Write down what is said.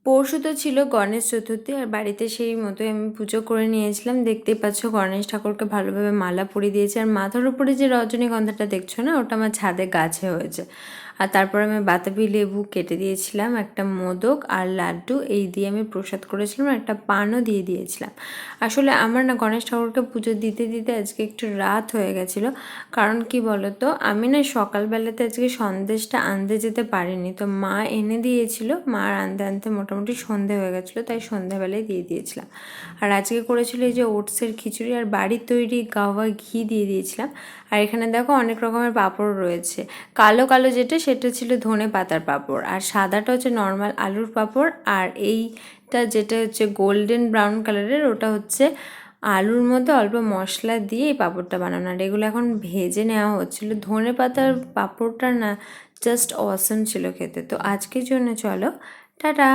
পরশু তো ছিল গণেশ চতুর্থী, আর বাড়িতে সেই মতোই আমি পুজো করে নিয়েছিলাম। দেখতেই পাচ্ছ গণেশ ঠাকুরকে ভালোভাবে মালা পরিয়ে দিয়েছি, আর মাথার উপরে যে রজনীগন্ধাটা দেখছো না, ওটা আমার ছাদে গাছে হয়েছে। আর তারপর আমি বাতাবি লেবু কেটে দিয়েছিলাম, একটা মোদক আর লাড্ডু এই দিয়ে আমি প্রসাদ করেছিলাম, আর একটা পানও দিয়ে দিয়েছিলাম। আসলে আমার না গণেশ ঠাকুরকে পুজো দিতে দিতে আজকে একটু রাত হয়ে গেছিলো। কারণ কি বলতো, আমি না সকালবেলাতে আজকে সন্দেশটা আনতে যেতে পারিনি, তো মা এনে দিয়েছিল। মার আনতে আনতে মোটামুটি সন্ধে হয়ে গেছিলো, তাই সন্ধেবেলায় দিয়ে দিয়েছিলাম। আর আজকে করেছিল এই যে ওটসের খিচুড়ি, আর বাড়ির তৈরি গাওয়া ঘি দিয়ে দিয়েছিলাম। আর এখানে দেখো অনেক রকমের পাঁপড় রয়েছে। কালো কালো যেটা, সেটা ছিল ধনে পাতার পাঁপড়, আর সাদাটা হচ্ছে নর্মাল আলুর পাঁপড়, আর এইটা যেটা হচ্ছে গোল্ডেন ব্রাউন কালারের, ওটা হচ্ছে আলুর মধ্যে অল্প মশলা দিয়ে এই পাঁপড়টা বানানো। আর এগুলো এখন ভেজে নেওয়া হচ্ছিলো। ধনে পাতার পাঁপড়টা না জাস্ট অসম ছিল খেতে। তো আজকের জন্য চলো, টাটা।